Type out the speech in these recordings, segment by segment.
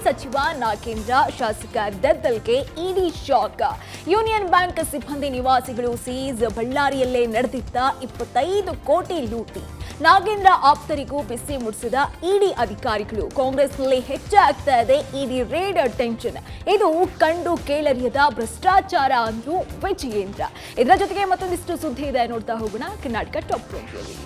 ಸಚಿವ ನಾಗೇಂದ್ರ, ಶಾಸಕ ದದ್ದಲ್ಗೆ ಇಡಿ shock. Union bank ಸಿಬ್ಬಂದಿ ನಿವಾಸಿಗಳು ಸೀಸ್. ಬಳ್ಳಾರಿಯಲ್ಲೇ ನಡೆದಿದ್ದ 25 ಕೋಟಿ ಲೂಟಿ. ನಾಗೇಂದ್ರ ಆಪ್ತರಿಗೂ ಬಿಸಿ ಮುಡಿಸಿದ ಇಡಿ ಅಧಿಕಾರಿಗಳು. ಕಾಂಗ್ರೆಸ್ನಲ್ಲಿ ಹೆಚ್ಚಾಗ್ತಾ ಇದೆ ಇಡಿ ರೇಡ್ ಟೆನ್ಷನ್. ಇದು ಕಂಡು ಕೇಳರಿಯದ ಭ್ರಷ್ಟಾಚಾರ ಅಂದ್ರು ವಿಜಯೇಂದ್ರ. ಇದರ ಜೊತೆಗೆ ಮತ್ತೊಂದಿಷ್ಟು ಸುದ್ದಿ ಇದೆ, ನೋಡ್ತಾ ಹೋಗೋಣ ಕರ್ನಾಟಕ ಟಾಪ್ 20ಯಲ್ಲಿ.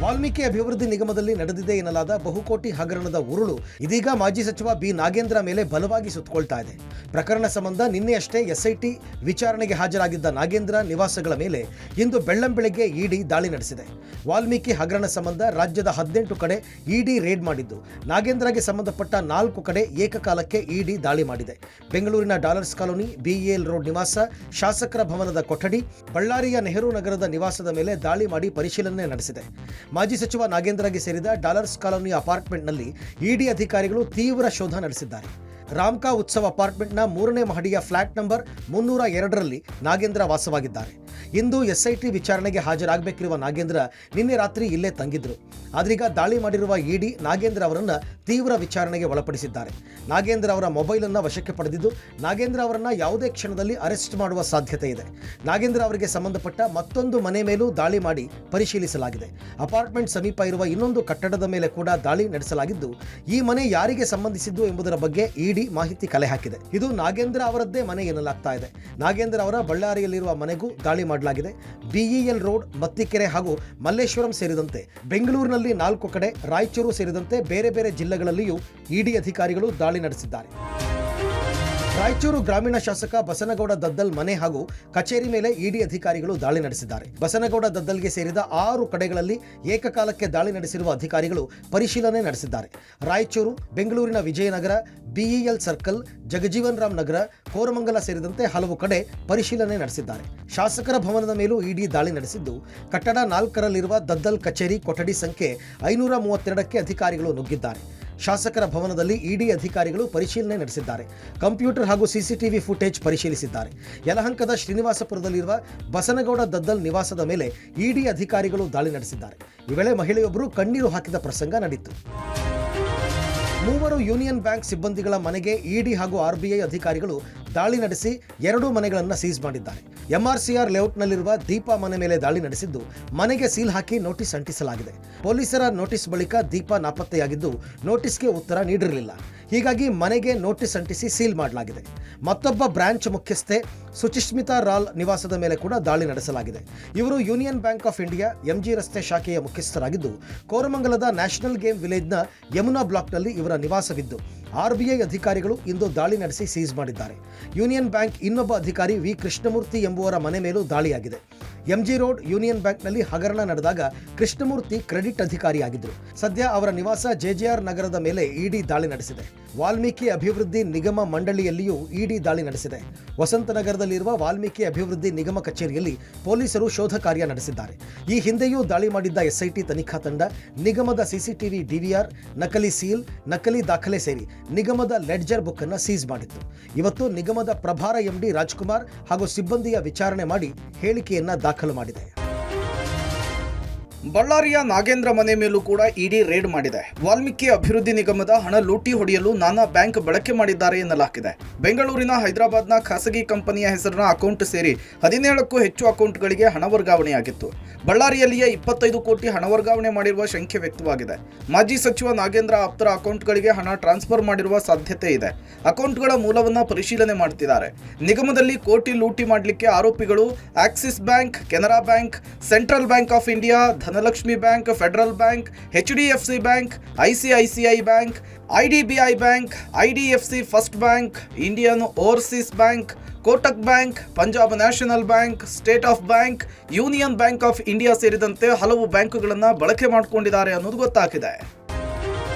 ವಾಲ್ಮೀಕಿ ಅಭಿವೃದ್ಧಿ ನಿಗಮದಲ್ಲಿ ನಡೆದಿದೆ ಎನ್ನಲಾದ ಬಹುಕೋಟಿ ಹಗರಣದ ಉರುಳು ಇದೀಗ ಮಾಜಿ ಸಚಿವ ಬಿ ನಾಗೇಂದ್ರ ಮೇಲೆ ಬಲವಾಗಿ ಸುತ್ತಕೊಳ್ತಾ ಇದೆ. ಪ್ರಕರಣ ಸಂಬಂಧ ನಿನ್ನೆಯಷ್ಟೇ ಎಸ್ಐಟಿ ವಿಚಾರಣೆಗೆ ಹಾಜರಾಗಿದ್ದ ನಾಗೇಂದ್ರ ನಿವಾಸಗಳ ಮೇಲೆ ಇಂದು ಬೆಳ್ಳಂಬೆಳಗ್ಗೆ ಇಡಿ ದಾಳಿ ನಡೆಸಿದೆ. ವಾಲ್ಮೀಕಿ ಹಗರಣ ಸಂಬಂಧ ರಾಜ್ಯದ 18 ಕಡೆ ಇಡಿ ರೇಡ್ ಮಾಡಿದ್ದು, ನಾಗೇಂದ್ರಗೆ ಸಂಬಂಧಪಟ್ಟ 4 ಕಡೆ ಏಕಕಾಲಕ್ಕೆ ಇಡಿ ದಾಳಿ ಮಾಡಿದೆ. ಬೆಂಗಳೂರಿನ ಡಾಲರ್ಸ್ ಕಾಲೋನಿ, ಬಿಇಎಲ್ ರೋಡ್ ನಿವಾಸ, ಶಾಸಕರ ಭವನದ ಕೊಠಡಿ, ಬಳ್ಳಾರಿಯ ನೆಹರು ನಗರದ ನಿವಾಸದ ಮೇಲೆ ದಾಳಿ ಮಾಡಿ ಪರಿಶೀಲನೆ ನಡೆಸಿದೆ. ಮಾಜಿ ಸಚಿವ ನಾಗೇಂದ್ರಗೆ ಸೇರಿದ ಡಾಲರ್ಸ್ ಕಾಲೋನಿ ಅಪಾರ್ಟ್ಮೆಂಟ್ನಲ್ಲಿ ಇಡಿ ಅಧಿಕಾರಿಗಳು ತೀವ್ರ ಶೋಧ ನಡೆಸಿದ್ದಾರೆ. ರಾಮ್ಕಾ ಉತ್ಸವ ಅಪಾರ್ಟ್ಮೆಂಟ್ನ 3ನೇ ಮಹಡಿಯ ಫ್ಲಾಟ್ ನಂಬರ್ 302ರಲ್ಲಿ ನಾಗೇಂದ್ರ ವಾಸವಾಗಿದ್ದಾರೆ. ಇಂದು ಎಸ್ಐಟಿ ವಿಚಾರಣೆಗೆ ಹಾಜರಾಗಬೇಕಿರುವ ನಾಗೇಂದ್ರ ನಿನ್ನೆ ರಾತ್ರಿ ಇಲ್ಲೇ ತಂಗಿದ್ರು. ಆದ್ರೀಗ ದಾಳಿ ಮಾಡಿರುವ ಇಡಿ ನಾಗೇಂದ್ರ ಅವರನ್ನ ತೀವ್ರ ವಿಚಾರಣೆಗೆ ಒಳಪಡಿಸಿದ್ದಾರೆ. ನಾಗೇಂದ್ರ ಅವರ ಮೊಬೈಲ್ ಅನ್ನು ವಶಕ್ಕೆ ಪಡೆದಿದ್ದು, ನಾಗೇಂದ್ರ ಅವರನ್ನ ಯಾವುದೇ ಕ್ಷಣದಲ್ಲಿ ಅರೆಸ್ಟ್ ಮಾಡುವ ಸಾಧ್ಯತೆ ಇದೆ. ನಾಗೇಂದ್ರ ಅವರಿಗೆ ಸಂಬಂಧಪಟ್ಟ ಮತ್ತೊಂದು ಮನೆ ಮೇಲೂ ದಾಳಿ ಮಾಡಿ ಪರಿಶೀಲಿಸಲಾಗಿದೆ. ಅಪಾರ್ಟ್ಮೆಂಟ್ ಸಮೀಪ ಇರುವ ಇನ್ನೊಂದು ಕಟ್ಟಡದ ಮೇಲೆ ಕೂಡ ದಾಳಿ ನಡೆಸಲಾಗಿದ್ದು, ಈ ಮನೆ ಯಾರಿಗೆ ಸಂಬಂಧಿಸಿದ್ದು ಎಂಬುದರ ಬಗ್ಗೆ ಇಡಿ ಮಾಹಿತಿ ಕಲೆ ಹಾಕಿದೆ. ಇದು ನಾಗೇಂದ್ರ ಅವರದ್ದೇ ಮನೆ ಎನ್ನಲಾಗ್ತಾ ಇದೆ. ನಾಗೇಂದ್ರ ಅವರ ಬಳ್ಳಾರಿಯಲ್ಲಿರುವ ಮನೆಗೂ ದಾಳಿ ಮಾಡಲಾಗಿದೆ. ಬಿಇಎಲ್ ರೋಡ್, ಮತ್ತಿಕೆರೆ ಹಾಗೂ ಮಲ್ಲೇಶ್ವರಂ ಸೇರಿದಂತೆ ಬೆಂಗಳೂರಿನಲ್ಲಿ 4 ಕಡೆ, ರಾಯಚೂರು ಸೇರಿದಂತೆ ಬೇರೆ ಬೇರೆ ಜಿಲ್ಲೆಗಳಲ್ಲಿಯೂ ಇಡಿ ಅಧಿಕಾರಿಗಳು ದಾಳಿ ನಡೆಸಿದ್ದಾರೆ. ರಾಯಚೂರು ಗ್ರಾಮೀಣ ಶಾಸಕ ಬಸನಗೌಡ ದದ್ದಲ್ ಮನೆ ಹಾಗೂ ಕಚೇರಿ ಮೇಲೆ ಇಡಿ ಅಧಿಕಾರಿಗಳು ದಾಳಿ ನಡೆಸಿದ್ದಾರೆ. ಬಸನಗೌಡ ದದ್ದಲ್ಗೆ ಸೇರಿದ 6 ಕಡೆಗಳಲ್ಲಿ ಏಕಕಾಲಕ್ಕೆ ದಾಳಿ ನಡೆಸಿರುವ ಅಧಿಕಾರಿಗಳು ಪರಿಶೀಲನೆ ನಡೆಸಿದ್ದಾರೆ. ರಾಯಚೂರು, ಬೆಂಗಳೂರಿನ ವಿಜಯನಗರ, ಬಿಇಎಲ್ ಸರ್ಕಲ್, ಜಗಜೀವನ್ ರಾಮ್ ನಗರ, ಕೋರಮಂಗಲ ಸೇರಿದಂತೆ ಹಲವು ಕಡೆ ಪರಿಶೀಲನೆ ನಡೆಸಿದ್ದಾರೆ. ಶಾಸಕರ ಭವನದ ಮೇಲೂ ಇಡಿ ದಾಳಿ ನಡೆಸಿದ್ದು, ಕಟ್ಟಡ 4ರಲ್ಲಿರುವ ದದ್ದಲ್ ಕಚೇರಿ ಕೊಠಡಿ ಸಂಖ್ಯೆ 532ಕ್ಕೆ ಅಧಿಕಾರಿಗಳು ನುಗ್ಗಿದ್ದಾರೆ. ಶಾಸಕರ ಭವನದಲ್ಲಿ ಇಡಿ ಅಧಿಕಾರಿಗಳು ಪರಿಶೀಲನೆ ನಡೆಸಿದ್ದಾರೆ. ಕಂಪ್ಯೂಟರ್ ಹಾಗೂ ಸಿಸಿಟಿವಿ ಫುಟೇಜ್ ಪರಿಶೀಲಿಸಿದ್ದಾರೆ. ಯಲಹಂಕದ ಶ್ರೀನಿವಾಸಪುರದಲ್ಲಿರುವ ಬಸನಗೌಡ ದದ್ದಲ್ ನಿವಾಸದ ಮೇಲೆ ಇಡಿ ಅಧಿಕಾರಿಗಳು ದಾಳಿ ನಡೆಸಿದ್ದಾರೆ. ಈ ವೇಳೆ ಮಹಿಳೆಯೊಬ್ಬರು ಕಣ್ಣೀರು ಹಾಕಿದ ಪ್ರಸಂಗ ನಡೆಯಿತು. 3 ಯೂನಿಯನ್ ಬ್ಯಾಂಕ್ ಸಿಬ್ಬಂದಿಗಳ ಮನೆಗೆ ಇಡಿ ಹಾಗೂ ಆರ್ಬಿಐ ಅಧಿಕಾರಿಗಳು ದಾಳಿ ನಡೆಸಿ 2 ಮನೆಗಳನ್ನು ಸೀಸ್ ಮಾಡಿದ್ದಾರೆ. ಎಂಆರ್ಸಿಆರ್ ಲೇಔಟ್ನಲ್ಲಿರುವ ದೀಪಾ ಮನೆ ಮೇಲೆ ದಾಳಿ ನಡೆಸಿದ್ದು, ಮನೆಗೆ ಸೀಲ್ ಹಾಕಿ ನೋಟಿಸ್ ಅಂಟಿಸಲಾಗಿದೆ. ಪೊಲೀಸರ ನೋಟಿಸ್ ಬಳಿಕ ದೀಪಾ ನಾಪತ್ತೆಯಾಗಿದ್ದು, ನೋಟಿಸ್ಗೆ ಉತ್ತರ ನೀಡಿರಲಿಲ್ಲ. ಹೀಗಾಗಿ ಮನೆಗೆ ನೋಟಿಸ್ ಅಂಟಿಸಿ ಸೀಲ್ ಮಾಡಲಾಗಿದೆ. ಮತ್ತೊಬ್ಬ ಬ್ರಾಂಚ್ ಮುಖ್ಯಸ್ಥೆ ಸುಚಿಸ್ಮಿತಾ ರಾಲ್ ನಿವಾಸದ ಮೇಲೆ ಕೂಡ ದಾಳಿ ನಡೆಸಲಾಗಿದೆ. ಇವರು Union Bank of India MG ರಸ್ತೆ ಶಾಖೆಯ ಮುಖ್ಯಸ್ಥರಾಗಿದ್ದು, ಕೋರಮಂಗಲದ ನ್ಯಾಷನಲ್ ಗೇಮ್ ವಿಲೇಜ್ನ ಯಮುನಾ ಬ್ಲಾಕ್ನಲ್ಲಿ ಇವರ ನಿವಾಸವಿದ್ದು, ಆರ್ಬಿಐ ಅಧಿಕಾರಿಗಳು ಇಂದು ದಾಳಿ ನಡೆಸಿ ಸೀಸ್ ಮಾಡಿದ್ದಾರೆ. ಯೂನಿಯನ್ ಬ್ಯಾಂಕ್ ಇನ್ನೊಬ್ಬ ಅಧಿಕಾರಿ ವಿ ಕೃಷ್ಣಮೂರ್ತಿ ಎಂಬುವರ ಮನೆ ಮೇಲೂ ದಾಳಿಯಾಗಿದೆ. ಎಂಜಿ ರೋಡ್ ಯೂನಿಯನ್ ಬ್ಯಾಂಕ್ನಲ್ಲಿ ಹಗರಣ ನಡೆದಾಗ ಕೃಷ್ಣಮೂರ್ತಿ ಕ್ರೆಡಿಟ್ ಅಧಿಕಾರಿಯಾಗಿದ್ದರು. ಸದ್ಯ ಅವರ ನಿವಾಸ ಜೆಜೆಆರ್ ನಗರದ ಮೇಲೆ ಇಡಿ ದಾಳಿ ನಡೆಸಿದೆ. ವಾಲ್ಮೀಕಿ ಅಭಿವೃದ್ಧಿ ನಿಗಮ ಮಂಡಳಿಯಲ್ಲಿಯೂ ಇಡಿ ದಾಳಿ ನಡೆಸಿದೆ. ವಸಂತನಗರದಲ್ಲಿರುವ ವಾಲ್ಮೀಕಿ ಅಭಿವೃದ್ಧಿ ನಿಗಮ ಕಚೇರಿಯಲ್ಲಿ ಪೊಲೀಸರು ಶೋಧ ಕಾರ್ಯ ನಡೆಸಿದ್ದಾರೆ. ಈ ಹಿಂದೆಯೂ ದಾಳಿ ಮಾಡಿದ್ದ ಎಸ್ಐಟಿ ತನಿಖಾ ತಂಡ ನಿಗಮದ ಸಿಸಿಟಿವಿ ಡಿವಿಆರ್, ನಕಲಿ ಸೀಲ್, ನಕಲಿ ದಾಖಲೆ ಸೇರಿ ನಿಗಮದ ಲೆಡ್ಜರ್ ಬುಕ್ ಅನ್ನು ಸೀಸ್ ಮಾಡಿತ್ತು. ಇವತ್ತು ನಿಗಮದ ಪ್ರಭಾರ ಎಂಡಿ ರಾಜ್ಕುಮಾರ್ ಹಾಗೂ ಸಿಬ್ಬಂದಿಯ ವಿಚಾರಣೆ ಮಾಡಿ ಹೇಳಿಕೆಯನ್ನ ದಾಖಲು ಮಾಡಿದೆ. ಬಳ್ಳಾರಿಯ ನಾಗೇಂದ್ರ ಮನೆ ಮೇಲೂ ಕೂಡ ಇಡಿ ರೇಡ್ ಮಾಡಿದೆ. ವಾಲ್ಮೀಕಿ ಅಭಿವೃದ್ಧಿ ನಿಗಮದ ಹಣ ಲೂಟಿ ಹೊಡೆಯಲು ನಾನಾ ಬ್ಯಾಂಕ್ ಬಳಕೆ ಮಾಡಿದ್ದಾರೆ ಎನ್ನಲಾಗಿದೆ. ಬೆಂಗಳೂರಿನ ಹೈದರಾಬಾದ್ನ ಖಾಸಗಿ ಕಂಪನಿಯ ಹೆಸರಿನ ಅಕೌಂಟ್ ಸೇರಿ 17ಕ್ಕೂ ಹೆಚ್ಚು ಅಕೌಂಟ್ಗಳಿಗೆ ಹಣ ವರ್ಗಾವಣೆಯಾಗಿತ್ತು. ಬಳ್ಳಾರಿಯಲ್ಲಿಯೇ 25 ಕೋಟಿ ಹಣ ವರ್ಗಾವಣೆ ಮಾಡಿರುವ ಶಂಕೆ ವ್ಯಕ್ತವಾಗಿದೆ. ಮಾಜಿ ಸಚಿವ ನಾಗೇಂದ್ರ ಆಪ್ತರ ಅಕೌಂಟ್ಗಳಿಗೆ ಹಣ ಟ್ರಾನ್ಸ್ಫರ್ ಮಾಡಿರುವ ಸಾಧ್ಯತೆ ಇದೆ. ಅಕೌಂಟ್ಗಳ ಮೂಲವನ್ನ ಪರಿಶೀಲನೆ ಮಾಡುತ್ತಿದ್ದಾರೆ. ನಿಗಮದಲ್ಲಿ ಕೋಟಿ ಲೂಟಿ ಮಾಡಲಿಕ್ಕೆ ಆರೋಪಿಗಳು Axis Bank, Canara bank, Central Bank of India, Dhanalakshmi bank, Federal Bank, HDFC bank, ICICI bank, IDBI bank, IDFC first bank, Indian Overseas Bank, Kotak bank, Punjab National Bank, State of Bank, Union Bank of India ಸೇರಿದಂತೆ ಹಲವು ಬ್ಯಾಂಕುಗಳನ್ನು ಬಳಕೆ ಮಾಡಿಕೊಂಡಿದ್ದಾರೆ ಅನ್ನೋದು ಗೊತ್ತಾಗಿದೆ.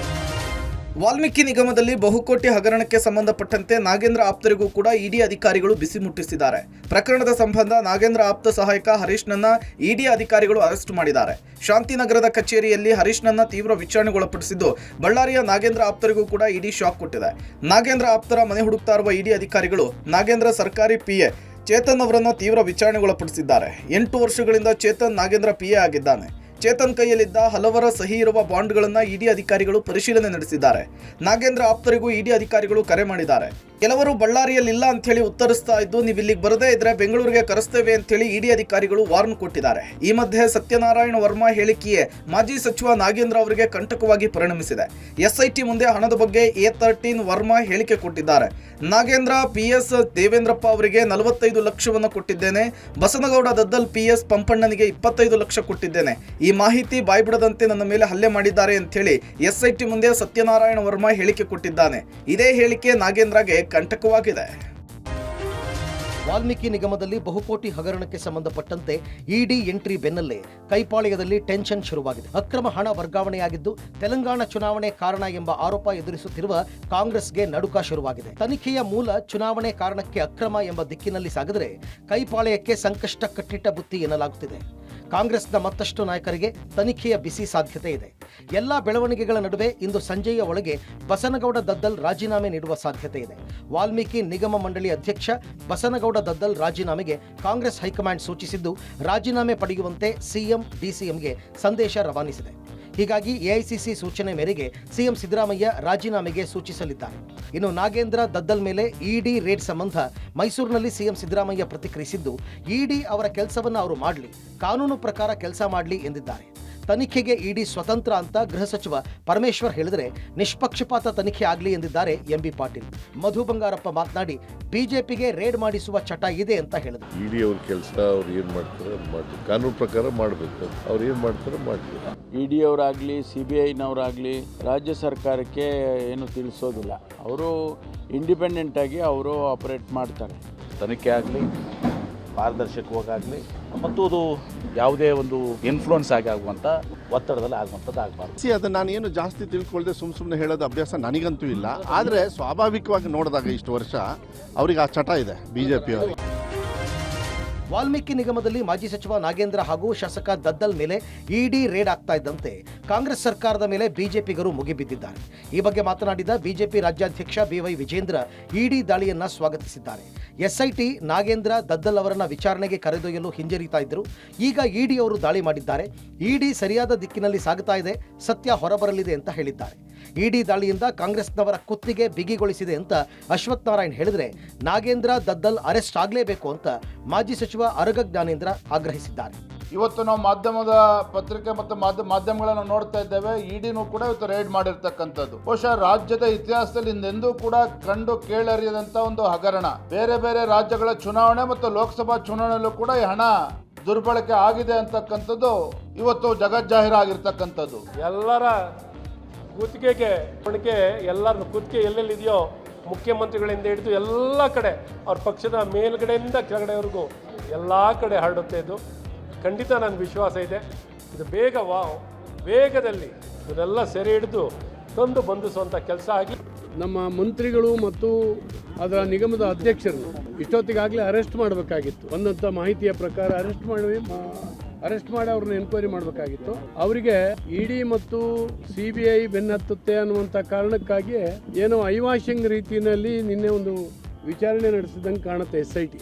ವಾಲ್ಮೀಕಿ ನಿಗಮದಲ್ಲಿ ಬಹುಕೋಟಿ ಹಗರಣಕ್ಕೆ ಸಂಬಂಧಪಟ್ಟಂತೆ ನಾಗೇಂದ್ರ ಆಪ್ತರಿಗೂ ಕೂಡ ಇಡಿ ಅಧಿಕಾರಿಗಳು ಬಿಸಿ ಮುಟ್ಟಿಸಿದ್ದಾರೆ. ಪ್ರಕರಣದ ಸಂಬಂಧ ನಾಗೇಂದ್ರ ಆಪ್ತ ಸಹಾಯಕ ಹರೀಶ್ನನ್ನ ಇಡಿ ಅಧಿಕಾರಿಗಳು ಅರೆಸ್ಟ್ ಮಾಡಿದ್ದಾರೆ. ಶಾಂತಿನಗರದ ಕಚೇರಿಯಲ್ಲಿ ಹರೀಶ್ನನ್ನ ತೀವ್ರ ವಿಚಾರಣೆಗೊಳಪಡಿಸಿದ್ದು, ಬಳ್ಳಾರಿಯ ನಾಗೇಂದ್ರ ಆಪ್ತರಿಗೂ ಕೂಡ ಇಡಿ ಶಾಕ್ ಕೊಟ್ಟಿದೆ. ನಾಗೇಂದ್ರ ಆಪ್ತರ ಮನೆ ಹುಡುಕ್ತಾ ಇರುವ ಇಡಿ ಅಧಿಕಾರಿಗಳು ನಾಗೇಂದ್ರ ಸರ್ಕಾರಿ PA ಚೇತನ್ ಅವರನ್ನ ತೀವ್ರ ವಿಚಾರಣೆಗೊಳಪಡಿಸಿದ್ದಾರೆ. 8 ವರ್ಷಗಳಿಂದ ಚೇತನ್ ನಾಗೇಂದ್ರ PA ಆಗಿದ್ದಾನೆ. ಚೇತನ್ ಕೈಯಲ್ಲಿದ್ದ ಹಲವರ ಸಹಿ ಇರುವ ಬಾಂಡ್ಗಳನ್ನು ಇಡಿ ಅಧಿಕಾರಿಗಳು ಪರಿಶೀಲನೆ ನಡೆಸಿದ್ದಾರೆ. ನಾಗೇಂದ್ರ ಆಪ್ತರಿಗೂ ಇಡಿ ಅಧಿಕಾರಿಗಳು ಕರೆ ಮಾಡಿದ್ದಾರೆ. ಕೆಲವರು ಬಳ್ಳಾರಿಯಲ್ಲಿಲ್ಲ ಅಂತ ಹೇಳಿ ಉತ್ತರಿಸ್ತಾ ಇದ್ದು, ನೀವು ಇಲ್ಲಿಗೆ ಬರದೇ ಇದ್ರೆ ಬೆಂಗಳೂರಿಗೆ ಕರೆಸ್ತೇವೆ ಅಂತ ಹೇಳಿ ಇಡಿ ಅಧಿಕಾರಿಗಳು ವಾರ್ನ್ ಕೊಟ್ಟಿದ್ದಾರೆ. ಈ ಮಧ್ಯೆ ಸತ್ಯನಾರಾಯಣ ವರ್ಮಾ ಹೇಳಿಕೆಯೇ ಮಾಜಿ ಸಚಿವ ನಾಗೇಂದ್ರ ಅವರಿಗೆ ಕಂಟಕವಾಗಿ ಪರಿಣಮಿಸಿದೆ. ಎಸ್ಐಟಿ ಮುಂದೆ ಹಣದ ಬಗ್ಗೆ A13 ವರ್ಮಾ ಹೇಳಿಕೆ ಕೊಟ್ಟಿದ್ದಾರೆ. ನಾಗೇಂದ್ರ PS ದೇವೇಂದ್ರಪ್ಪ ಅವರಿಗೆ 45 ಲಕ್ಷವನ್ನು ಕೊಟ್ಟಿದ್ದೇನೆ, ಬಸನಗೌಡ ದದ್ದಲ್ PS ಪಂಪಣ್ಣನಿಗೆ 25 ಲಕ್ಷ ಕೊಟ್ಟಿದ್ದೇನೆ, ಈ ಮಾಹಿತಿ ಬಾಯ್ಬಿಡದಂತೆ ನನ್ನ ಮೇಲೆ ಹಲ್ಲೆ ಮಾಡಿದ್ದಾರೆ ಅಂತ ಹೇಳಿ ಎಸ್ಐಟಿ ಮುಂದೆ ಸತ್ಯನಾರಾಯಣ ವರ್ಮಾ ಹೇಳಿಕೆ ಕೊಟ್ಟಿದ್ದಾನೆ. ಇದೇ ಹೇಳಿಕೆ ನಾಗೇಂದ್ರಗೆ ಕಂಟಕವಾಗಿದೆ. ವಾಲ್ಮೀಕಿ ನಿಗಮದಲ್ಲಿ ಬಹುಕೋಟಿ ಹಗರಣಕ್ಕೆ ಸಂಬಂಧಪಟ್ಟಂತೆ ಇಡಿ ಎಂಟ್ರಿ ಬೆನ್ನಲ್ಲೇ ಕೈಪಾಳ್ಯದಲ್ಲಿ ಟೆನ್ಷನ್ ಶುರುವಾಗಿದೆ. ಅಕ್ರಮ ಹಣ ವರ್ಗಾವಣೆಯಾಗಿದ್ದು ತೆಲಂಗಾಣ ಚುನಾವಣೆ ಕಾರಣ ಎಂಬ ಆರೋಪ ಎದುರಿಸುತ್ತಿರುವ ಕಾಂಗ್ರೆಸ್ಗೆ ನಡುಕ ಶುರುವಾಗಿದೆ. ತನಿಖೆಯ ಮೂಲ ಚುನಾವಣೆ ಕಾರಣಕ್ಕೆ ಅಕ್ರಮ ಎಂಬ ದಿಕ್ಕಿನಲ್ಲಿ ಸಾಗಿದರೆ ಕೈಪಾಳ್ಯಕ್ಕೆ ಸಂಕಷ್ಟ ಕಟ್ಟಿಟ್ಟ ಬುತ್ತಿ ಎನ್ನಲಾಗುತ್ತಿದೆ. ಕಾಂಗ್ರೆಸ್ನ ಮತ್ತಷ್ಟು ನಾಯಕರಿಗೆ ತನಿಖೆಯ ಬಿಸಿ ಸಾಧ್ಯತೆ ಇದೆ. ಎಲ್ಲ ಬೆಳವಣಿಗೆಗಳ ನಡುವೆ ಇಂದು ಸಂಜೆಯ ಒಳಗೆ ಬಸನಗೌಡ ದದ್ದಲ್ ರಾಜೀನಾಮೆ ನೀಡುವ ಸಾಧ್ಯತೆ ಇದೆ. ವಾಲ್ಮೀಕಿ ನಿಗಮ ಮಂಡಳಿ ಅಧ್ಯಕ್ಷ ಬಸನಗೌಡ ದದ್ದಲ್ ರಾಜೀನಾಮೆಗೆ ಕಾಂಗ್ರೆಸ್ ಹೈಕಮಾಂಡ್ ಸೂಚಿಸಿದ್ದು, ರಾಜೀನಾಮೆ ಪಡೆಯುವಂತೆ ಸಿಎಂ ಡಿಸಿಎಂಗೆ ಸಂದೇಶ ರವಾನಿಸಿದೆ. ಹೀಗಾಗಿ ಎಐಸಿಸಿ ಸೂಚನೆ ಮೇರೆಗೆ ಸಿಎಂ ಸಿದ್ದರಾಮಯ್ಯ ರಾಜೀನಾಮೆಗೆ ಸೂಚಿಸಲಿದ್ದಾರೆ. ಇನ್ನು ನಾಗೇಂದ್ರ ದದ್ದಲ್ ಮೇಲೆ ಇಡಿ ರೇಡ್ ಸಂಬಂಧ ಮೈಸೂರಿನಲ್ಲಿ ಸಿಎಂ ಸಿದ್ದರಾಮಯ್ಯ ಪ್ರತಿಕ್ರಿಯಿಸಿದ್ದು, ಇಡಿ ಅವರ ಕೆಲಸವನ್ನು ಅವರು ಮಾಡಲಿ, ಕಾನೂನು ಪ್ರಕಾರ ಕೆಲಸ ಮಾಡಲಿ ಎಂದಿದ್ದಾರೆ. ತನಿಖೆಗೆ ಇಡಿ ಸ್ವತಂತ್ರ ಅಂತ ಗೃಹ ಸಚಿವ ಪರಮೇಶ್ವರ್ ಹೇಳಿದರೆ ನಿಷ್ಪಕ್ಷಪಾತ ತನಿಖೆ ಆಗಲಿ ಎಂದಿದ್ದಾರೆ ಎಂಬಿ ಪಾಟೀಲ್. ಮಧು ಬಂಗಾರಪ್ಪ ಮಾತನಾಡಿ ಬಿಜೆಪಿಗೆ ರೇಡ್ ಮಾಡಿಸುವ ಚಟ ಇದೆ ಅಂತ ಹೇಳಿದರು. ಇಡಿ ಅವ್ರ ಕೆಲಸ ಅವ್ರು ಏನು ಮಾಡ್ತಾರೆ ಮಾಡಿ, ಕಾನೂನು ಪ್ರಕಾರ ಮಾಡಬೇಕು, ಅವ್ರು ಏನು ಮಾಡ್ತಾರೆ ಮಾಡಲಿ. ಇಡಿ ಅವರಾಗಲಿ CBIನವರಾಗಲಿ ರಾಜ್ಯ ಸರ್ಕಾರಕ್ಕೆ ಏನು ತಿಳಿಸೋದಿಲ್ಲ. ಅವರು ಇಂಡಿಪೆಂಡೆಂಟಾಗಿ ಅವರು ಆಪರೇಟ್ ಮಾಡ್ತಾರೆ. ತನಿಖೆ ಆಗಲಿ, ಪಾರದರ್ಶಕವಾಗಲಿ ಮತ್ತು ಅದು ಯಾವುದೇ ಒಂದು ಇನ್ಫ್ಲೂಯೆನ್ಸ್ ಆಗುವಂಥ ಒತ್ತಡದಲ್ಲಿ ಆಗುವಂಥದ್ದು ಆಗಬಾರ್ದು. ಅದನ್ನು ನಾನು ಏನು ಜಾಸ್ತಿ ತಿಳ್ಕೊಳ್ದೆ ಸುಮ್ಮನೆ ಹೇಳೋದು ಅಭ್ಯಾಸ ನನಗಂತೂ ಇಲ್ಲ. ಆದರೆ ಸ್ವಾಭಾವಿಕವಾಗಿ ನೋಡಿದಾಗ ಇಷ್ಟು ವರ್ಷ ಅವ್ರಿಗೆ ಆ ಚಟ ಇದೆ ಬಿಜೆಪಿಯವರು. ವಾಲ್ಮೀಕಿ ನಿಗಮದಲ್ಲಿ ಮಾಜಿ ಸಚಿವ ನಾಗೇಂದ್ರ ಹಾಗೂ ಶಾಸಕ ದದ್ದಲ್ ಮೇಲೆ ಇಡಿ ರೇಡ್ ಆಗ್ತಾ ಇದ್ದಂತೆ ಕಾಂಗ್ರೆಸ್ ಸರ್ಕಾರದ ಮೇಲೆ ಬಿಜೆಪಿಗರು ಮುಗಿಬಿದ್ದಿದ್ದಾರೆ. ಈ ಬಗ್ಗೆ ಮಾತನಾಡಿದ ಬಿಜೆಪಿ ರಾಜ್ಯಾಧ್ಯಕ್ಷ BY ವಿಜೇಂದ್ರ ಇಡಿ ದಾಳಿಯನ್ನ ಸ್ವಾಗತಿಸಿದ್ದಾರೆ. ಎಸ್ಐಟಿ ನಾಗೇಂದ್ರ ದದ್ದಲ್ ಅವರನ್ನ ವಿಚಾರಣೆಗೆ ಕರೆದೊಯ್ಯಲು ಹಿಂಜರಿತಾ ಇದ್ದರು. ಈಗ ಇಡಿ ಅವರು ದಾಳಿ ಮಾಡಿದ್ದಾರೆ. ಇಡಿ ಸರಿಯಾದ ದಿಕ್ಕಿನಲ್ಲಿ ಸಾಗುತ್ತಾ ಇದೆ, ಸತ್ಯ ಹೊರಬರಲಿದೆ ಅಂತ ಹೇಳಿದ್ದಾರೆ. ಇಡಿ ದಾಳಿಯಿಂದ ಕಾಂಗ್ರೆಸ್ನವರ ಕುತ್ತಿಗೆ ಬಿಗಿಗೊಳಿಸಿದೆ ಅಂತ ಅಶ್ವಥ್ ನಾರಾಯಣ್ ಹೇಳಿದರೆ, ನಾಗೇಂದ್ರ ದದ್ದಲ್ ಅರೆಸ್ಟ್ ಆಗಲೇಬೇಕು ಅಂತ ಮಾಜಿ ಸಚಿವ ಅರಗ ಜ್ಞಾನೇಂದ್ರ ಆಗ್ರಹಿಸಿದ್ದಾರೆ. ಇವತ್ತು ನಾವು ಮಾಧ್ಯಮದ ಪತ್ರಿಕೆ ಮತ್ತು ಮಾಧ್ಯಮಗಳನ್ನು ನೋಡ್ತಾ ಇದ್ದೇವೆ. ಇಡಿನೂ ಕೂಡ ಇವತ್ತು ರೈಡ್ ಮಾಡಿರ್ತಕ್ಕಂಥದ್ದು ಬಹುಶಃ ರಾಜ್ಯದ ಇತಿಹಾಸದಲ್ಲಿ ಹಿಂದೆಂದೂ ಕೂಡ ಕಂಡು ಕೇಳರಿಯದಂತ ಒಂದು ಹಗರಣ. ಬೇರೆ ಬೇರೆ ರಾಜ್ಯಗಳ ಚುನಾವಣೆ ಮತ್ತು ಲೋಕಸಭಾ ಚುನಾವಣೆಯಲ್ಲೂ ಕೂಡ ಈ ಹಣ ದುರ್ಬಳಕೆ ಆಗಿದೆ ಅಂತಕ್ಕಂಥದ್ದು ಇವತ್ತು ಜಗಜ್ಜಾಹೀರಾಗಿರ್ತಕ್ಕಂಥದ್ದು. ಎಲ್ಲರ ಕುತ್ತಿಗೆಗೆ ಎಲ್ಲರ ಕುತ್ತಿಗೆ ಎಲ್ಲೆಲ್ಲಿದೆಯೋ ಮುಖ್ಯಮಂತ್ರಿಗಳಿಂದ ಹಿಡಿದು ಎಲ್ಲ ಕಡೆ ಅವ್ರ ಪಕ್ಷದ ಮೇಲ್ಗಡೆಯಿಂದ ಕೆಳಗಡೆವರೆಗೂ ಎಲ್ಲ ಕಡೆ ಹರಡುತ್ತೆ. ಇದು ಖಂಡಿತ ನನ್ನ ವಿಶ್ವಾಸ ಇದೆ. ಇದು ವೇಗದಲ್ಲಿ ಇದನ್ನೆಲ್ಲ ಸೆರೆ ಹಿಡಿದು ತಂದು ಬಂಧಿಸುವಂಥ ಕೆಲಸ ಆಗಲಿ. ನಮ್ಮ ಮಂತ್ರಿಗಳು ಮತ್ತು ಅದರ ನಿಗಮದ ಅಧ್ಯಕ್ಷರನ್ನು ಇಷ್ಟೊತ್ತಿಗಾಗಲೇ ಅರೆಸ್ಟ್ ಮಾಡಬೇಕಾಗಿತ್ತು. ಬಂದಂಥ ಮಾಹಿತಿಯ ಪ್ರಕಾರ ಅರೆಸ್ಟ್ ಮಾಡಿ ಅವ್ರನ್ನ ಎನ್ಕ್ವೈರಿ ಮಾಡಬೇಕಾಗಿತ್ತು. ಅವರಿಗೆ ಇಡಿ ಮತ್ತು CBI ಬೆನ್ನತ್ತುತ್ತೆ ಅನ್ನುವಂಥ ಕಾರಣಕ್ಕಾಗಿ ಏನೋ ಐವಾಷಿಂಗ್ ರೀತಿಯಲ್ಲಿ ನಿನ್ನೆ ಒಂದು ವಿಚಾರಣೆ ನಡೆಸಿದಂಗೆ ಕಾಣುತ್ತೆ SIT.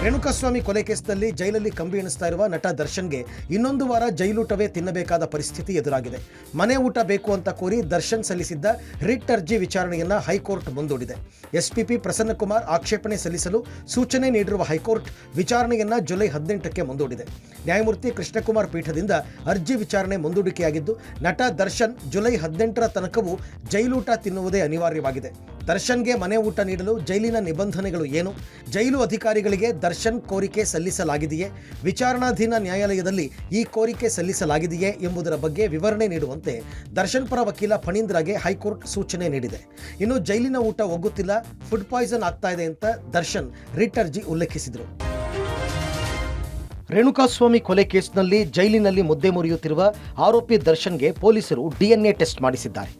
ರೇಣುಕಾಸ್ವಾಮಿ ಕೊಲೆ ಕೇಸ್ನಲ್ಲಿ ಜೈಲಲ್ಲಿ ಕಂಬಿ ಎಣಿಸ್ತಾ ಇರುವ ನಟ ದರ್ಶನ್ಗೆ ಇನ್ನೊಂದು ವಾರ ಜೈಲೂಟವೇ ತಿನ್ನಬೇಕಾದ ಪರಿಸ್ಥಿತಿ ಎದುರಾಗಿದೆ. ಮನೆ ಊಟ ಬೇಕು ಅಂತ ಕೋರಿ ದರ್ಶನ್ ಸಲ್ಲಿಸಿದ್ದ ರಿಟ್ ಅರ್ಜಿ ವಿಚಾರಣೆಯನ್ನ ಹೈಕೋರ್ಟ್ ಮುಂದೂಡಿದೆ. SPP ಪ್ರಸನ್ನಕುಮಾರ್ ಆಕ್ಷೇಪಣೆ ಸಲ್ಲಿಸಲು ಸೂಚನೆ ನೀಡಿರುವ ಹೈಕೋರ್ಟ್ ವಿಚಾರಣೆಯನ್ನ ಜುಲೈ 18ಕ್ಕೆ ಮುಂದೂಡಿದೆ. ನ್ಯಾಯಮೂರ್ತಿ ಕೃಷ್ಣಕುಮಾರ್ ಪೀಠದಿಂದ ಅರ್ಜಿ ವಿಚಾರಣೆ ಮುಂದೂಡಿಕೆಯಾಗಿದ್ದು, ನಟ ದರ್ಶನ್ ಜುಲೈ 18ರ ತನಕವೂ ಜೈಲೂಟ ತಿನ್ನುವುದೇ ಅನಿವಾರ್ಯವಾಗಿದೆ. ದರ್ಶನ್ಗೆ ಮನೆ ಊಟ ನೀಡಲು ಜೈಲಿನ ನಿಬಂಧನೆಗಳು ಏನು? ಜೈಲು ಅಧಿಕಾರಿಗಳಿಗೆ ದರ್ಶನ್ ಕೋರಿಕೆ ಸಲ್ಲಿಸಲಾಗಿದೆಯೇ? ವಿಚಾರಣಾಧೀನ ನ್ಯಾಯಾಲಯದಲ್ಲಿ ಈ ಕೋರಿಕೆ ಸಲ್ಲಿಸಲಾಗಿದೆಯೇ ಎಂಬುದರ ಬಗ್ಗೆ ವಿವರಣೆ ನೀಡುವಂತೆ ದರ್ಶನ್ ಪರ ವಕೀಲ ಫಣೀಂದ್ರಗೆ ಹೈಕೋರ್ಟ್ ಸೂಚನೆ ನೀಡಿದೆ. ಇನ್ನು ಜೈಲಿನ ಊಟ ಒಗ್ಗುತ್ತಿಲ್ಲ, ಫುಡ್ ಪಾಯ್ಸನ್ ಆಗ್ತಾ ಇದೆ ಅಂತ ದರ್ಶನ್ ರಿಟ್ ಅರ್ಜಿ ಉಲ್ಲೇಖಿಸಿದರು. ರೇಣುಕಾಸ್ವಾಮಿ ಕೊಲೆ ಕೇಸ್ನಲ್ಲಿ ಜೈಲಿನಲ್ಲಿ ಮುದ್ದೆ ಮುರಿಯುತ್ತಿರುವ ಆರೋಪಿ ದರ್ಶನ್ಗೆ ಪೊಲೀಸರು DNA ಟೆಸ್ಟ್ ಮಾಡಿಸಿದ್ದಾರೆ.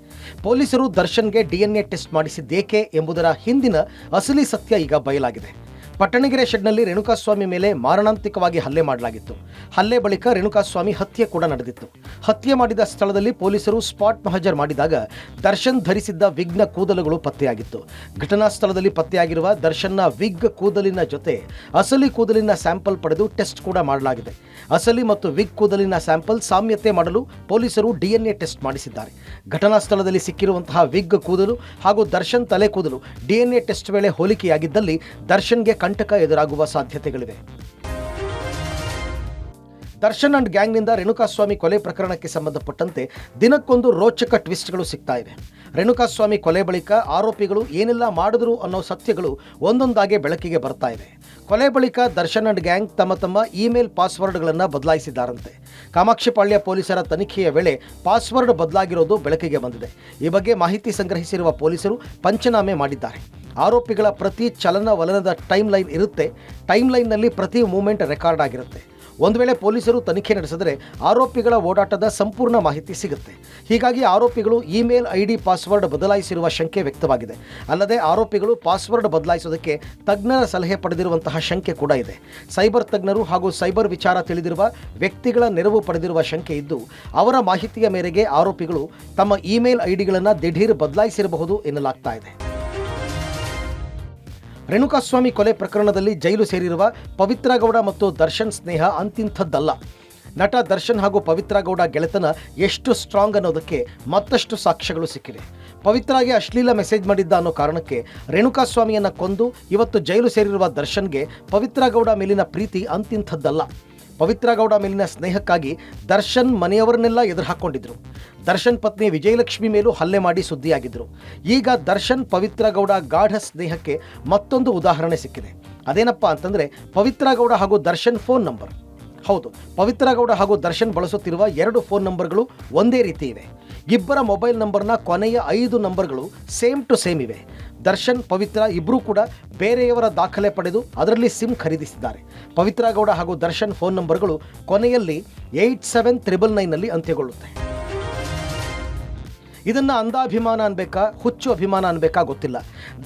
ಪೊಲೀಸರು ದರ್ಶನ್ಗೆ DNA ಟೆಸ್ಟ್ ಮಾಡಿಸಿದ್ದೇಕೆ ಎಂಬುದರ ಹಿಂದಿನ ಅಸಲಿ ಸತ್ಯ ಈಗ ಬಯಲಾಗಿದೆ. ಪಟ್ಟಣಗೆರೆ ಶೆಡ್ನಲ್ಲಿ ರೇಣುಕಾಸ್ವಾಮಿ ಮೇಲೆ ಮಾರಣಾಂತಿಕವಾಗಿ ಹಲ್ಲೆ ಮಾಡಲಾಗಿತ್ತು. ಹಲ್ಲೆ ಬಳಿಕ ರೇಣುಕಾಸ್ವಾಮಿ ಹತ್ಯೆ ಕೂಡ ನಡೆದಿತ್ತು. ಹತ್ಯೆ ಮಾಡಿದ ಸ್ಥಳದಲ್ಲಿ ಪೊಲೀಸರು ಸ್ಪಾಟ್ ಮಹಜರ್ ಮಾಡಿದಾಗ ದರ್ಶನ್ ಧರಿಸಿದ್ದ ವಿಗ್ನ ಕೂದಲುಗಳು ಪತ್ತೆಯಾಗಿತ್ತು. ಘಟನಾ ಸ್ಥಳದಲ್ಲಿ ಪತ್ತೆಯಾಗಿರುವ ದರ್ಶನ್ನ ವಿಗ್ ಕೂದಲಿನ ಜೊತೆ ಅಸಲಿ ಕೂದಲಿನ ಸ್ಯಾಂಪಲ್ ಪಡೆದು ಟೆಸ್ಟ್ ಕೂಡ ಮಾಡಲಾಗಿದೆ. ಅಸಲಿ ಮತ್ತು ವಿಗ್ ಕೂದಲಿನ ಸ್ಯಾಂಪಲ್ ಸಾಮ್ಯತೆ ಮಾಡಲು ಪೊಲೀಸರು DNA ಟೆಸ್ಟ್ ಮಾಡಿಸಿದ್ದಾರೆ. ಘಟನಾ ಸ್ಥಳದಲ್ಲಿ ಸಿಕ್ಕಿರುವಂತಹ ವಿಗ್ ಕೂದಲು ಹಾಗೂ ದರ್ಶನ್ ತಲೆ ಕೂದಲು DNA ಟೆಸ್ಟ್ ವೇಳೆ ಹೋಲಿಕೆಯಾಗಿದ್ದಲ್ಲಿ ದರ್ಶನ್ಗೆ ಕಂಟಕ ಎದುರಾಗುವ ಸಾಧ್ಯತೆಗಳಿವೆ. ದರ್ಶನ್ ಅಂಡ್ ಗ್ಯಾಂಗ್ನಿಂದ ರೇಣುಕಾಸ್ವಾಮಿ ಕೊಲೆ ಪ್ರಕರಣಕ್ಕೆ ಸಂಬಂಧಪಟ್ಟಂತೆ ದಿನಕ್ಕೊಂದು ರೋಚಕ ಟ್ವಿಸ್ಟ್ಗಳು ಸಿಗ್ತಾ ಇವೆ. ರೇಣುಕಾಸ್ವಾಮಿ ಕೊಲೆ ಬಳಿಕ ಆರೋಪಿಗಳು ಏನೆಲ್ಲ ಮಾಡಿದ್ರು ಅನ್ನೋ ಸತ್ಯಗಳು ಒಂದೊಂದಾಗಿ ಬೆಳಕಿಗೆ ಬರ್ತಾ ಇವೆ. ಕೊಲೆ ಬಳಿಕ ದರ್ಶನ್ ಅಂಡ್ ಗ್ಯಾಂಗ್ ತಮ್ಮ ಇಮೇಲ್ ಪಾಸ್ವರ್ಡ್ಗಳನ್ನು ಬದಲಾಯಿಸಿದ್ದಾರಂತೆ. ಕಾಮಾಕ್ಷಿಪಾಳ್ಯ ಪೊಲೀಸರ ತನಿಖೆಯ ವೇಳೆ ಪಾಸ್ವರ್ಡ್ ಬದಲಾಗಿರೋದು ಬೆಳಕಿಗೆ ಬಂದಿದೆ. ಈ ಬಗ್ಗೆ ಮಾಹಿತಿ ಸಂಗ್ರಹಿಸಿರುವ ಪೊಲೀಸರು ಪಂಚನಾಮೆ ಮಾಡಿದ್ದಾರೆ. ಆರೋಪಿಗಳ ಪ್ರತಿ ಚಲನವಲನದ ಟೈಮ್ ಲೈನ್ ಇರುತ್ತೆ. ಟೈಮ್ ಲೈನ್ನಲ್ಲಿ ಪ್ರತಿ ಮೂಮೆಂಟ್ ರೆಕಾರ್ಡ್ ಆಗಿರುತ್ತೆ. ಒಂದು ವೇಳೆ ಪೊಲೀಸರು ತನಿಖೆ ನಡೆಸಿದರೆ ಆರೋಪಿಗಳ ಓಡಾಟದ ಸಂಪೂರ್ಣ ಮಾಹಿತಿ ಸಿಗುತ್ತೆ. ಹೀಗಾಗಿ ಆರೋಪಿಗಳು ಇಮೇಲ್ ID ಪಾಸ್ವರ್ಡ್ ಬದಲಾಯಿಸಿರುವ ಶಂಕೆ ವ್ಯಕ್ತವಾಗಿದೆ. ಅಲ್ಲದೆ ಆರೋಪಿಗಳು ಪಾಸ್ವರ್ಡ್ ಬದಲಾಯಿಸೋದಕ್ಕೆ ತಜ್ಞರ ಸಲಹೆ ಪಡೆದಿರುವಂತಹ ಶಂಕೆ ಕೂಡ ಇದೆ. ಸೈಬರ್ ತಜ್ಞರು ಹಾಗೂ ಸೈಬರ್ ವಿಚಾರ ತಿಳಿದಿರುವ ವ್ಯಕ್ತಿಗಳ ನೆರವು ಪಡೆದಿರುವ ಶಂಕೆ ಇದ್ದು, ಅವರ ಮಾಹಿತಿಯ ಮೇರೆಗೆ ಆರೋಪಿಗಳು ತಮ್ಮ ಇಮೇಲ್ IDಗಳನ್ನು ದಿಢೀರ್ ಬದಲಾಯಿಸಿರಬಹುದು ಎನ್ನಲಾಗ್ತಾ ಇದೆ. ರೇಣುಕಾಸ್ವಾಮಿ ಕೊಲೆ ಪ್ರಕರಣದಲ್ಲಿ ಜೈಲು ಸೇರಿರುವ ಪವಿತ್ರ ಗೌಡ ಮತ್ತು ದರ್ಶನ್ ಸ್ನೇಹ ಅಂತಿಂಥದ್ದಲ್ಲ. ನಟ ದರ್ಶನ್ ಹಾಗೂ ಪವಿತ್ರ ಗೌಡ ಗೆಳೆತನ ಎಷ್ಟು ಸ್ಟ್ರಾಂಗ್ ಅನ್ನೋದಕ್ಕೆ ಮತ್ತಷ್ಟು ಸಾಕ್ಷ್ಯಗಳು ಸಿಕ್ಕಿವೆ. ಪವಿತ್ರಾಗೆ ಅಶ್ಲೀಲ ಮೆಸೇಜ್ ಮಾಡಿದ್ದ ಅನ್ನೋ ಕಾರಣಕ್ಕೆ ರೇಣುಕಾಸ್ವಾಮಿಯನ್ನು ಕೊಂದು ಇವತ್ತು ಜೈಲು ಸೇರಿರುವ ದರ್ಶನ್ಗೆ ಪವಿತ್ರ ಗೌಡ ಮೇಲಿನ ಪ್ರೀತಿ ಅಂತಿಂಥದ್ದಲ್ಲ. ಪವಿತ್ರ ಗೌಡ ಮೇಲಿನ ಸ್ನೇಹಕ್ಕಾಗಿ ದರ್ಶನ್ ಮನೆಯವರನ್ನೆಲ್ಲ ಎದುರು ಹಾಕ್ಕೊಂಡಿದ್ರು. ದರ್ಶನ್ ಪತ್ನಿ ವಿಜಯಲಕ್ಷ್ಮಿ ಮೇಲೂ ಹಲ್ಲೆ ಮಾಡಿ ಸುದ್ದಿಯಾಗಿದ್ದರು. ಈಗ ದರ್ಶನ್ ಪವಿತ್ರ ಗೌಡ ಗಾಢ ಸ್ನೇಹಕ್ಕೆ ಮತ್ತೊಂದು ಉದಾಹರಣೆ ಸಿಕ್ಕಿದೆ. ಅದೇನಪ್ಪ ಅಂತಂದರೆ ಪವಿತ್ರ ಗೌಡ ಹಾಗೂ ದರ್ಶನ್ ಫೋನ್ ನಂಬರ್. ಹೌದು, ಪವಿತ್ರ ಗೌಡ ಹಾಗೂ ದರ್ಶನ್ ಬಳಸುತ್ತಿರುವ 2 ಫೋನ್ ನಂಬರ್ಗಳು ಒಂದೇ ರೀತಿ ಇವೆ. ಇಬ್ಬರ ಮೊಬೈಲ್ ನಂಬರ್ನ ಕೊನೆಯ 5 ನಂಬರ್ಗಳು ಸೇಮ್ ಟು ಸೇಮ್ ಇವೆ. ದರ್ಶನ್ ಪವಿತ್ರ ಇಬ್ಬರೂ ಕೂಡ ಬೇರೆಯವರ ದಾಖಲೆ ಪಡೆದು ಅದರಲ್ಲಿ ಸಿಮ್ ಖರೀದಿಸಿದ್ದಾರೆ. ಪವಿತ್ರ ಗೌಡ ಹಾಗೂ ದರ್ಶನ್ ಫೋನ್ ನಂಬರ್ಗಳು ಕೊನೆಯಲ್ಲಿ 8799ನಲ್ಲಿ ಅಂತ್ಯಗೊಳ್ಳುತ್ತೆ. ಇದನ್ನು ಅಂಧಾಭಿಮಾನ ಅನ್ಬೇಕಾ, ಹುಚ್ಚು ಅಭಿಮಾನ ಅನ್ಬೇಕಾ ಗೊತ್ತಿಲ್ಲ.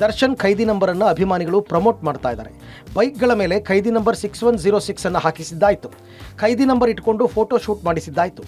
ದರ್ಶನ್ ಖೈದಿ ನಂಬರನ್ನು ಅಭಿಮಾನಿಗಳು ಪ್ರಮೋಟ್ ಮಾಡ್ತಾ ಇದ್ದಾರೆ. ಬೈಕ್ಗಳ ಮೇಲೆ ಖೈದಿ ನಂಬರ್ 6106 ಅನ್ನು ಹಾಕಿಸಿದ್ದಾಯಿತು. ಖೈದಿ ನಂಬರ್ ಇಟ್ಕೊಂಡು ಫೋಟೋ ಶೂಟ್ ಮಾಡಿಸಿದ್ದಾಯಿತು.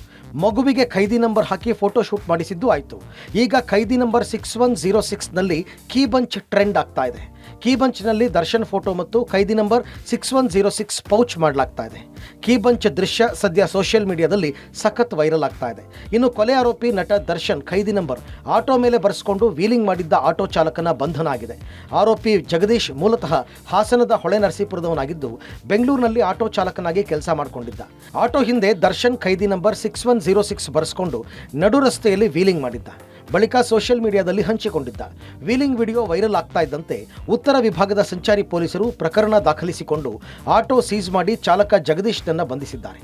ಮಗುವಿಗೆ ಖೈದಿ ನಂಬರ್ ಹಾಕಿ ಫೋಟೋ ಶೂಟ್ ಮಾಡಿಸಿದ್ದು ಆಯಿತು. ಈಗ ಖೈದಿ ನಂಬರ್ 6106ನಲ್ಲಿ ಕೀ ಬಂಚ್ ಟ್ರೆಂಡ್ ಆಗ್ತಾ ಇದೆ. ಕೀ ಬಂಚ್ನಲ್ಲಿ ದರ್ಶನ್ ಫೋಟೋ ಮತ್ತು ಖೈದಿ ನಂಬರ್ 6106 ಪೌಚ್ ಮಾಡಲಾಗ್ತಾ ಇದೆ. ಕೀ ಬಂಚ್ ದೃಶ್ಯ ಸದ್ಯ ಸೋಷಿಯಲ್ ಮೀಡಿಯಾದಲ್ಲಿ ಸಖತ್ ವೈರಲ್ ಆಗ್ತಾ ಇದೆ. ಇನ್ನು ಕೊಲೆ ಆರೋಪಿ ನಟ ದರ್ಶನ್ ಖೈದಿ ನಂಬರ್ ಆಟೋ ಮೇಲೆ ಬರೆಸ್ಕೊಂಡು ವೀಲಿಂಗ್ ಮಾಡಿದ್ದ ಆಟೋ ಚಾಲಕನ ಬಂಧನ ಆಗಿದೆ. ಆರೋಪಿ ಜಗದೀಶ್ ಮೂಲತಃ ಹಾಸನದ ಹೊಳೆ ನರಸೀಪುರದವನಾಗಿದ್ದು ಬೆಂಗಳೂರಿನಲ್ಲಿ ಆಟೋ ಚಾಲಕನಾಗಿ ಕೆಲಸ ಮಾಡಿಕೊಂಡಿದ್ದ. ಆಟೋ ಹಿಂದೆ ದರ್ಶನ್ ಖೈದಿ ನಂಬರ್ 6106 ಬರೆಸ್ಕೊಂಡು ನಡು ರಸ್ತೆಯಲ್ಲಿ ವೀಲಿಂಗ್ ಮಾಡಿದ್ದ. ಬಳಿಕ ಸೋಷಿಯಲ್ ಮೀಡಿಯಾದಲ್ಲಿ ಹಂಚಿಕೊಂಡಿದ್ದ. ವೀಲಿಂಗ್ ವಿಡಿಯೋ ವೈರಲ್ ಆಗ್ತಾ ಇದ್ದಂತೆ ಉತ್ತರ ವಿಭಾಗದ ಸಂಚಾರಿ ಪೊಲೀಸರು ಪ್ರಕರಣ ದಾಖಲಿಸಿಕೊಂಡು ಆಟೋ ಸೀಸ್ ಮಾಡಿ ಚಾಲಕ ಜಗದೀಶ್ನನ್ನು ಬಂಧಿಸಿದ್ದಾರೆ.